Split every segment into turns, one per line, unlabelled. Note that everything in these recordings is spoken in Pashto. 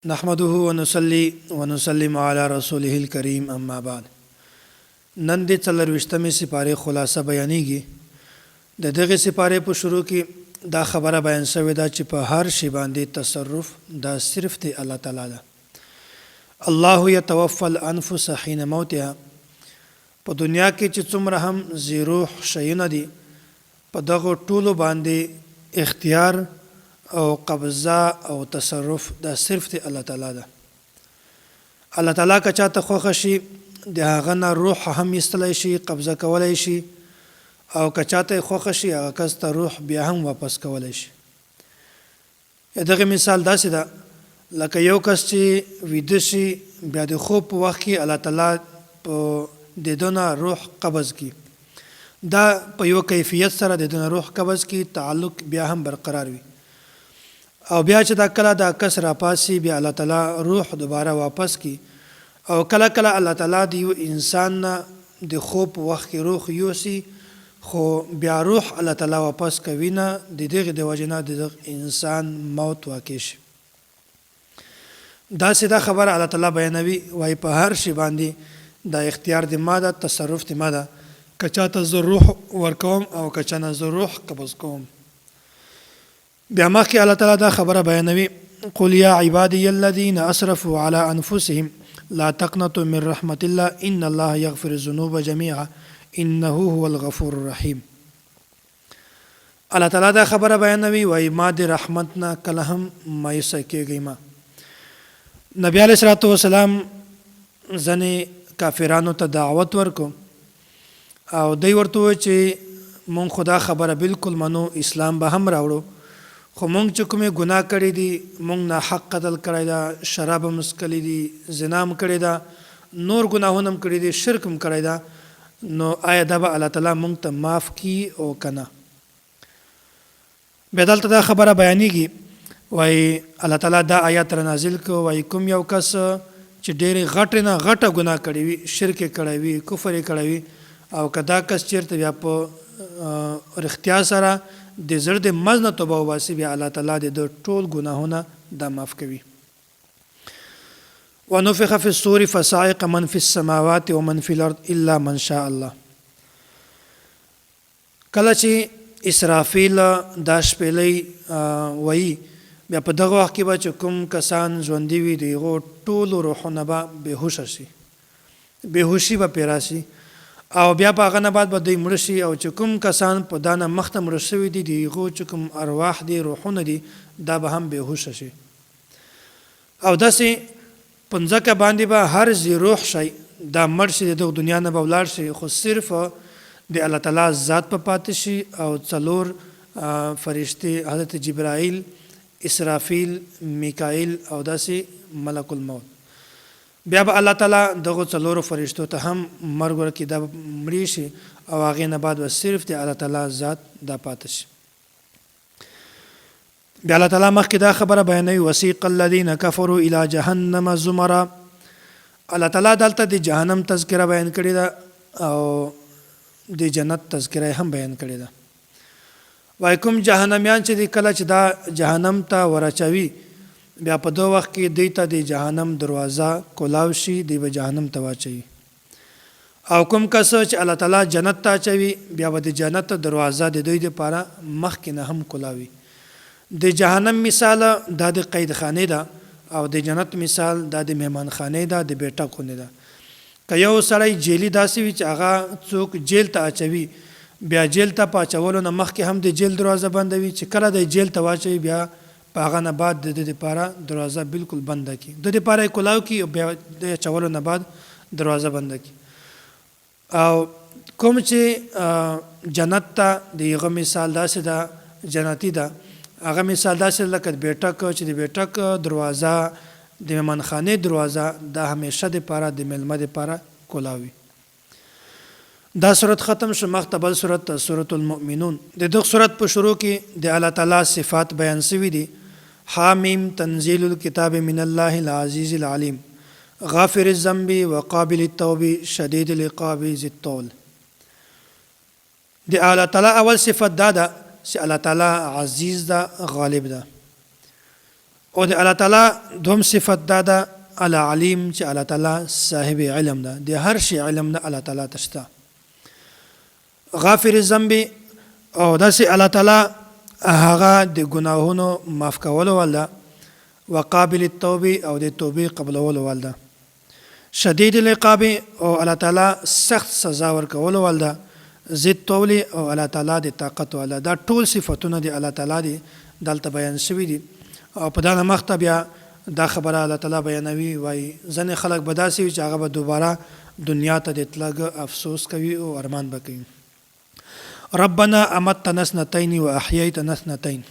نحمده ونصلي ونسلم على رسوله الكريم اما بعد. نن د 24مې سپاره خلاصه بیانېږي. د دغه سپاره په شروع کې دا خبره بیان شوې ده چې په هر شی باندې تصرف دا صرف دی الله تعالی ده. الله يتوفى الانفس حين موتها. په دنیا کې چې څومره هم زیروح شیونه دي په دغه ټولو باندې اختیار او قبضه او تصرف دا صرف دی الله تعالی ده. الله تعالی که چاته خوښ شي د هغه نه روح هم ایستلی شي، قبضه کولی شي، او که چاته خوښ شي هغه کس ته روح بیا هم واپس کولی شي. دغه مثال داسې ده لکه یو کس چې ویده شي بیا د خوب په وخت کې الله تعالی په د ده نه روح قبض کړي. دا په یو کیفیت سره د ده نه روح قبض کړي، تعلق بیا هم برقرار وي. او بیا چې دا کله دا کس راپاسي بیا الله تعالی روح دوباره واپس کی. او کله کله الله تعالی د یو انسان نه د خوب وخت کې روح یوسي، خو بیا روح الله تعالی واپس کوي نه د دغه د وجې نه د انسان موت واقع شي. داسې دا خبره الله تعالی بیانوي، وایي په هر شي باندې دا اختیار د ما ده، تصرف د ما ده، که چاته زه روح ورکوم او که چا نه زه روح قبض کوم. بیا مخکې الله تعالی دا خبره بیانوي، قل یا عبادی الذین اسرفوا علی انفسهم لا تقنطوا من رحمت الله ان الله یغفر الذنوب جميعا انه هو الغفور الرحیم. الله تعالی دا خبره بیانوي، وایي ما د رحمت نه کله هم مایوسه کېږئ ما. نبی علیه الصلاة والسلام ځینې کافرانو ته دعوت ورکو او دوی ورته وویل چې مونږ خو دا خبره بالکل منو، اسلام به هم راوړو، خو مونږ چې کومې ګناه کړې دي، مونږ نه حق قتل کړی ده، شراب هم څښلي دي، زنا هم کړې ده، نور ګناهونه هم کړي دي، شرک هم کړی ده، نو آیا دا به الله تعالی مونږ ته معاف کړي او که نه؟ بیا دلته دا خبره بیانېږي، وایي الله تعالی دا آیات را نازل کړو، وایي کوم یو کس چې ډېرې غټې نه غټه ګناه کړې وي، شرک یې کړی وي، کفر یې کړی وي، او که دا کس چېرته بیا په رښتیا سره د زړه د مرض نه توبه وباسي، بیا الله تعالی د ټول ګناهونه دا معاف کوي. ونفخ فی الصور فصعق من فی السماوات ومن فی الارض الا من شاء الله. کله چې اسرافیل دا شپېلۍ وایي، بیا په دغه وخت کې به چې کوم کسان ژوندي وي د هغو ټولو روحونه به بېهوشه شي، بېهوشي به پرې راشي، او بیا په هغه نه بعد به دوی مړه شي. او چې کوم کسان په دا نه مخته مړه شوي دي د هغو چې کوم ارواح دي، روحونه دي، دا به هم بېهوشه شي. او داسې په ځمکه باندې به هر ذي روح شی دا مړ شي، د دغه دنیا نه به ولاړ شي، خو صرف د الله تعالی ذات په پاتې شي او څلور فرشتې حضرت جبرائیل، اسرافیل، میکائیل او داسې ملک الموت. بیا به الله تعالی دغه څلورو فرشتو ته هم مرګ ورکړي، دا مړي شي، او هغې نه بعد به صرف د الله تعالی ذات دا پاتې شي. بیا الله تعالی مخکې دا خبره بیانوي، وسیق الذین کفروا الی جهنم زمرا. الله تعالی دلته د جهنم تذکره بیان کړې ده او د جنت تذکره هم بیان کړې ده. وایي کوم جهنمیان چې کله چې دا جهنم ته ورچوي، بیا په دو وخت کې دوی ته د جهنم دروازه کولاو شي، دوی به جهنم ته واچوي. او کوم کس چې الله تعالی جنت ته اچوي، بیا به د جنت دروازه د دوی دپاره مخکې نه هم کولاوي. د جهنم مثال دا د قیدخانې ده، او د جنت مثال دا د مهمانخانې ده، د بیټک خونې ده. که یو سړی جیلي داسې وي چې هغه څوک جیل ته اچوي، بیا جیل ته په اچولو نه مخکې هم د جیل دروازه بندوي، چې کله د جیل ته واچوي بیا په هغه نه بعد د دې لپاره دروازه بالکل بنده کړي، د دې لپاره یې کلاو کړي او بیا د اچولو نه بعد دروازه بنده کړي. او کوم چې جنت ته د هغه مثال داسې ده، جنتي ده، هغه مثال داسې لکه بیټک چې د بیټک دروازه د مهمانخانې دروازه دا همیشه دپاره د میلمه دپاره کلاوي. دا صورت ختم شو، مخته بل صورت سورة المؤمنون. د دغه صورت په شروع کې د الله تعالی صفات بیان شوي دي. حامیم تنزیل الکتاب من الله العزیز العلیم غافر الذنب وقابل التوب شدید العقاب ذی الطول. د الله تعالی اول صفت دا ده چې الله تعالی عزیز ده، غالب ده. او د الله تعالی دوم صفت دا ده العلیم چې الله تعالی صاحب علم ده د هر شي علم ده الله تعالی تشته غافر الذنب او داسې الله تعالی هغه د ګناهونو معاف کولو ول وقابل التوبه او د توبې قبلولو ول شدید العقاب او الله تعالی سخت سزا ورکولو ول ضد طول او الله تعالی د طاقت ول دا ټول صفاتونه د الله تعالی دي دلته بیان شوي دي او په دا مخته بیا دا خبره الله تعالی بیانوي وای ځنې خلک به داسې وي چې هغه به دوباره دنیا ته د تلګ افسوس کوي او ارمان به کوي ربنا امتنا اثنتين واحييتنا اثنتين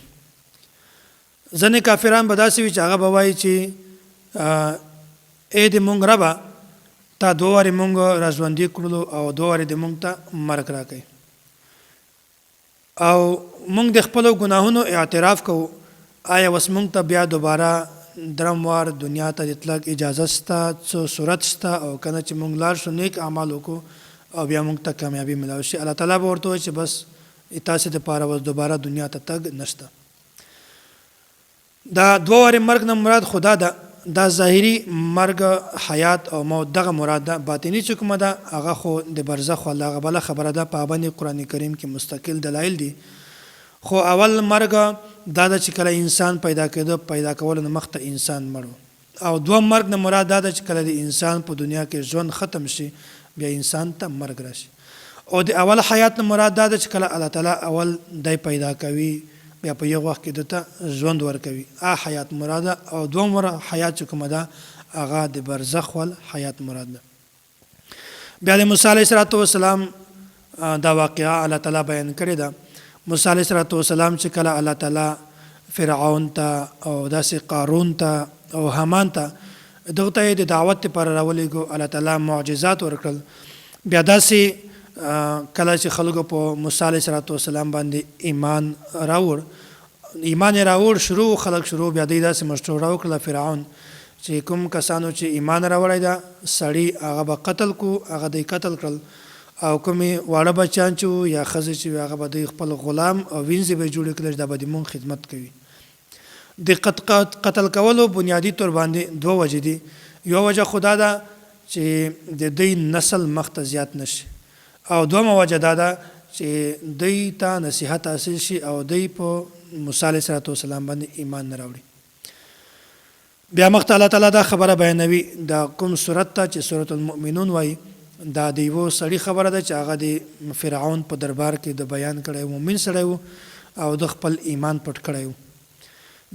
ځنې کافران به داسې وي چې هغه به وایي چې اې د مونږ ربه تا دوه وارې مونږ راژوندي کړلو او دوه وارې د مونږ ته مرګ راکړي او مونږ د خپلو ګناهونو اعتراف کوو آیا وس مونږ ته بیا دوباره درم وار دنیا ته د تلګ اجازه شته څو صورت شته او کنه چې مونږ لاړ شو نیک اعمال وکړو او بیا مونږ ته کامیابی ملاوي شي الله تعالی به ورته وایي چې بس تاسې دپاره اوس دوباره دنیا ته تګ نشته دا دوه وارې مرګ نه مراد خدا ده دا ظاهري مرګ حیات او موت دغه مراد ده باطني چې کومه ده هغه خو د برزخ ولا هغه بله خبره ده پابند قرآن کریم کې مستقل دلایل دي خو اول مرګ دا د چې کله انسان پیدا کېده پیدا کول نه مخته انسان مړو او دوم مرګ نه مراد دا د چې کله د انسان په دنیا کې ژوند ختم شي بیا انسان ته مرګ راشي او د اول حیات نه مراد دا د چې کله الله تعالی اول دای پیدا کوي بیا په یو وخت کې دته ژوند ورکوي حیات مراد او دوم حیات چې کومه ده هغه د برزخ ول حیات مراد ده بیا د موسی علیه السلام دا واقعا الله تعالی بیان کړی ده موسی علیه السلام چې کله الله تعالی فرعون ته او داسې قارون ته او حامان ته دغه ته د دعوت لپاره راولېږو الله تعالی معجزات ورکړل بیا داسې کله چې خلکو په موسی علیه السلام باندې ایمان راوړ شروع خلک شروع بیا دوی داسې مشوره وکړله فرعون چې کوم کسانو چې ایمان راوړی ده سړي هغه به قتل کو هغه دوی قتل کړل او کومې واړه بچیان چې وو یا ښځې چې وي هغه به دوی خپل غلام او وینځې به یې جوړې کړل چې دا به د مونږ خدمت کوي د قتل کولو بنیادي طور باندې دوه وجې دي یو وجه خدا ده چې د دوی نسل مخته زیات نشي او دومره وجه دا ده چې دوی ته نصیحت حاصل شي او دوی په موسی علیه السلام باندې ایمان نه راوړي بیا مخته الله تعالی دا خبره بیانوي دا کوم صورت ته چې سورة المؤمنون وایي دا د یوه سړي خبره ده چې هغه د فرعون په دربار کې د بیان کړی مؤمن سړی و او د خپل ایمان پټ کړی و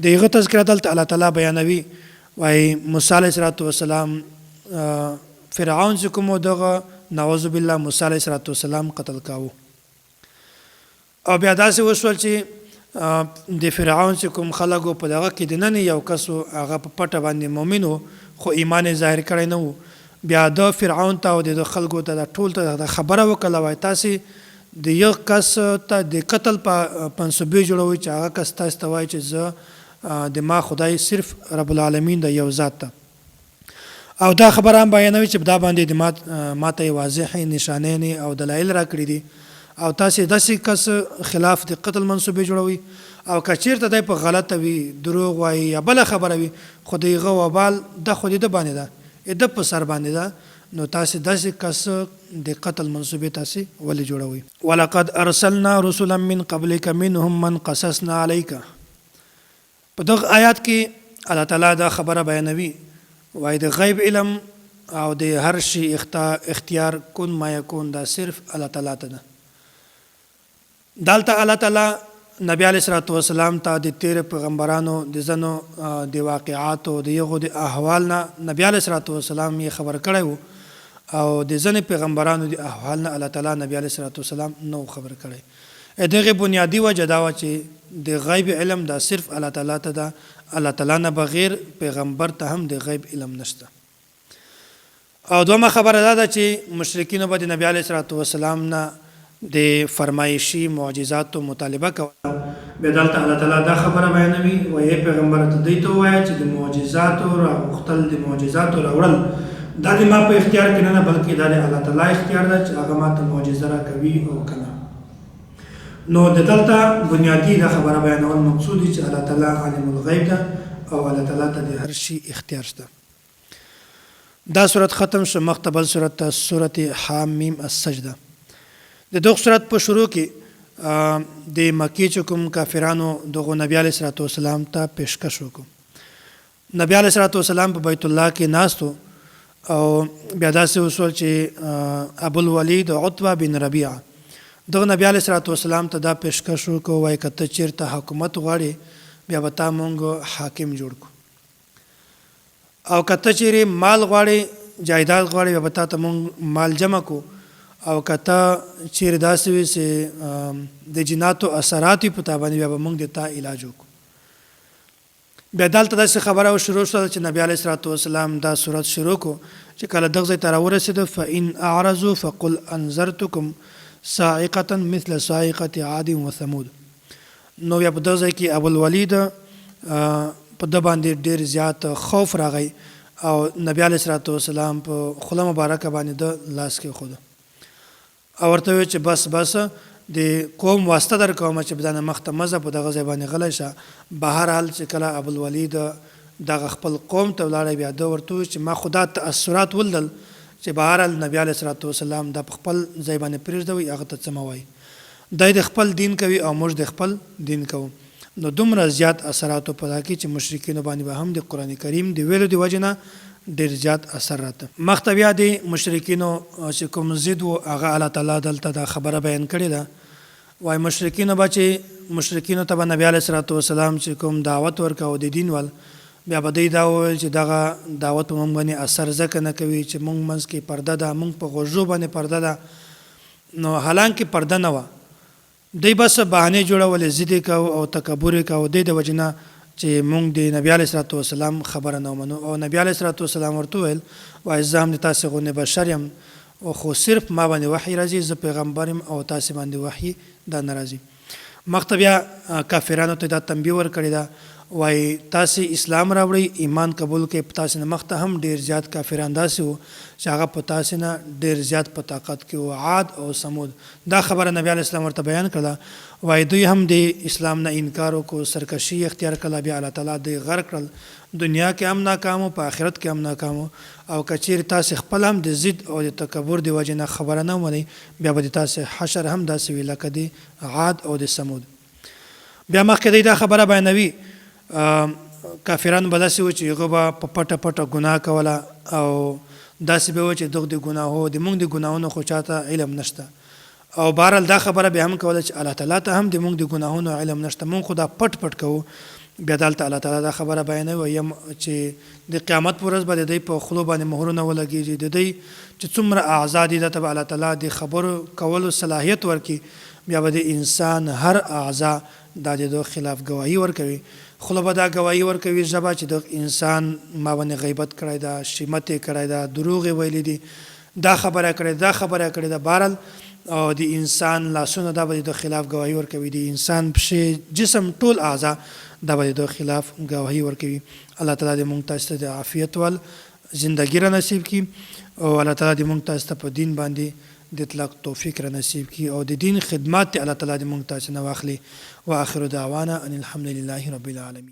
د هغه تذکره دلته الله تعالی بیانوي وایي موسی علیه السلام فرعون چې کوم دغه نعوذ بالله موسی علیه السلام قتل کاوه او بیا داسې وشول چې د فرعون چې کوم خلکو په دغه کې دننه یو کس هغه په پټه باندې مؤمن و خو ایمان ظاهر کړی نه و بیا د فرعون ته او د خلکو ته ټول ته خبره وکړه وای تاسې د یو کس ته د قتل په منصوبې جوړوي چې هغه کس تاسو ته وایي چې زه د ما خدای صرف رب العالمین د یو ذات ته او دا خبره هم بیانوي چې دا باندې د ماته واضح نشانې او دلایل راکړي دي او تاسې داسې کس خلاف د قتل منصوبې جوړوي او که چېرته دی په غلطه وي دروغ وایي یا بله خبره وي خو د هغه وبال د خو د باندې ده د په سر باندې ده نو تاسې داسې کس د قتل منصوبې تاسې ولې جوړوي ولقد ارسلنا رسلا من قبلك منهم من قصصنا عليك په دغه آیات کې الله تعالی دا خبره بیانوي وای د غیب علم او د هر شي اختیار کن ما یکون دا صرف الله تعالی ته ده دلته الله تعالی نبی علیه السلام ته د تیر پیغمبرانو د ځنو د واقعاتو د یغو د احوال نه نبی علیه السلام یې خبر کړی و او د ځنې پیغمبرانو د احوال نه الله تعالی نبی علیه السلام نو خبر کړی دغه بنیادی وجه دا و چې د غیب علم دا صرف الله تعالی ته ده الله تعالی نه بغیر پیغمبر ته هم د غیب علم نشته او دومره خبره ده چې مشرکین به د نبی علیه السلام نه د فرمایشي معجزاتو مطالبه کوله بیا دلته الله تعالی دا خبره بیانوي وایي پیغمبر ته دوی ته ووایه چې د معجزاتو راغوښتل د معجزاتو راوړل دا د ما په اختیار کې نه بلکې دا د الله تعالی اختیار ده چې هغه ما ته معجزه راکوي او کنه نو د دلته بنیادی دا خبره بیانول مقصود دی چې الله تعالی عالم الغیب ده او الله تعالی ته د هر شي اختیار شته. دا صورت ختم شو. مختبل صورت ته صورت حامیم السجده. د دغه صورت په شروع کې د مکی چې کوم کافرانو دغه نبی علیه الصلاۃ والسلام ته پیشکش وکړو. نبی علیه الصلاۃ والسلام په بیت الله کې ناستو او بیا داسې وشول چې ابوالولید عتبه بن ربیعه دغه نبی علیه الصلاۃ والسلام ته دا پیشکش وکړو، وایي که ته چېرته حکومت غواړې بیا به تا مونږ حاکم جوړ کړو، او که ته چیرې مال غواړې جایداد غواړې بیا به تا ته مونږ مال جمع کړو، او که ته چیرې داسې وي چې د جناتو اثرات وي په تا باندې بیا به مونږ د تا علاج وکړو. بیا دلته داسې خبره شروع شوه چې نبی علیه الصلاۃ والسلام دا صورت شروع کړو چې کله دغه ځای ته راورسېده فإن أعرضوا فقل انذرتکم صاعقة مثل صاعقة عاد وثمود. نو بیا په دغه ځای کې ابوالولید په ده باندې ډېر زیات خوف راغی او نبی علیه الصلاۃ والسلام په خوله مبارکه باندې د لاس کېښوده او ورته وویل چې بس د قوم واسطه در کومه چې بدانه مخته مزه په دغه ځای باندې غلی شه. بهرحال چې کله ابوالولید دغه خپل قوم ته ولاړی بیا ده ورته وویل چې ما خو دا تأثرات ولیدل چې بهرحال نبی علیه الصلاۃ والسلام دا په خپل ځای باندې پرېږدوئ، هغه ته څه مه وایي، دی د خپل دین کوي او موږ د خپل دین کوو. نو دومره زیات اثراتو په دا کې چې مشرکینو باندې به هم د قرآن کریم د ویلو د وجې نه ډېر زیات اثر راته. مخته بیا د مشرکینو چې کوم ضد و هغه الله تعالی دلته دا خبره بیان کړې ده. وایي مشرکینو به چې مشرکینو ته به نبی علیه الصلاۃ والسلام چې کوم دعوت ورکاو د دین ول، بیا به دوی دا وویل چې دغه دعوت په موږ باندې اثر ځکه نه کوي چې موږ منځ کې پرده ده، موږ په غوږو باندې پرده ده. نو حالانکه پرده نه وه، دی بس بهانې جوړولې، ضد یې کوو او تکبر یې کوو دی د وجې نه چې موږ د نبی علیه الصلاۃ والسلام خبره نه ومنو. او نبی علیه الصلاۃ والسلام ورته وویل وایي زه هم د تاسې غوندې بشر یم، خو صرف ما باندې وحی راځي، زه پیغمبر یم او تاسې باندې وحی دا نه راځي. مخته بیا کافرانو ته دا تنبیه ورکړې ده، وایي تاسې اسلام راوړئ، ایمان قبول کړئ. په تاسې نه مخته هم ډېر زیات کافران داسې وو چې هغه په تاسې نه ډېر زیات په طاقت کې وو، عاد او سمود. دا خبره نبی علیه السلام ورته بیان کړله. وایي دوی هم د اسلام نه انکار وکړو، سرکشي اختیار کړله، بیا الله تعالی دوی غرق کړل، دنیا کې هم ناکام و، په آخرت کې هم ناکام و. او که چیرې تاسې خپل هم د ضد او د تکبر د وجې نه خبره نه ومنئ، بیا به د تاسې حشر هم داسې وي لکه د عاد او د سمود. بیا مخکې دی دا خبره بیانوي کافرانو به داسې و چې هغه به په پټه پټه ګناه کوله او داسې به و چې دغه د ګناهو د موږ د ګناهونو خو چاته علم نشته. او بهرحال دا خبره به هم کوله چې الله تعالی ته هم د موږ د ګناهونو علم نشته، موږ خو دا پټ پټ کوو. بیا دلته الله تعالی دا خبره بیانوي چې د قیامت په ورځ به د دوی په خولو باندې مهرونه ولګېږي، د دوی چې څومره اعضا دي دته به الله تعالی د خبرو کولو صلاحیت ورکړي. بیا به د انسان هر اعضا دا د دوی خلاف گواهی ورکوي، خوله به دا گواهی ورکوي، ژبه چې د انسان ما باندې غیبت کړی ده، شیمت یې کړی ده، دروغ یې ویلي دي، دا خبره کړې دا خبره کړې ده. بهرحال او د انسان لاسونه دا به د خلاف گواهی ورکوي، د انسان پښې جسم ټول اعضا دا به د خلاف گواهی ورکوي. الله تعالی دې موږ تاسو ته د عافیت ول زندګي را نصیب کړي او الله تعالی دې موږ تاسو ته په دین باندې د اطلاق توفیق را نصیب کړي او د دین خدمات الله تعالی دې موږ تاسو نه واخلي. واخر دعوانا ان الحمد لله رب العالمین.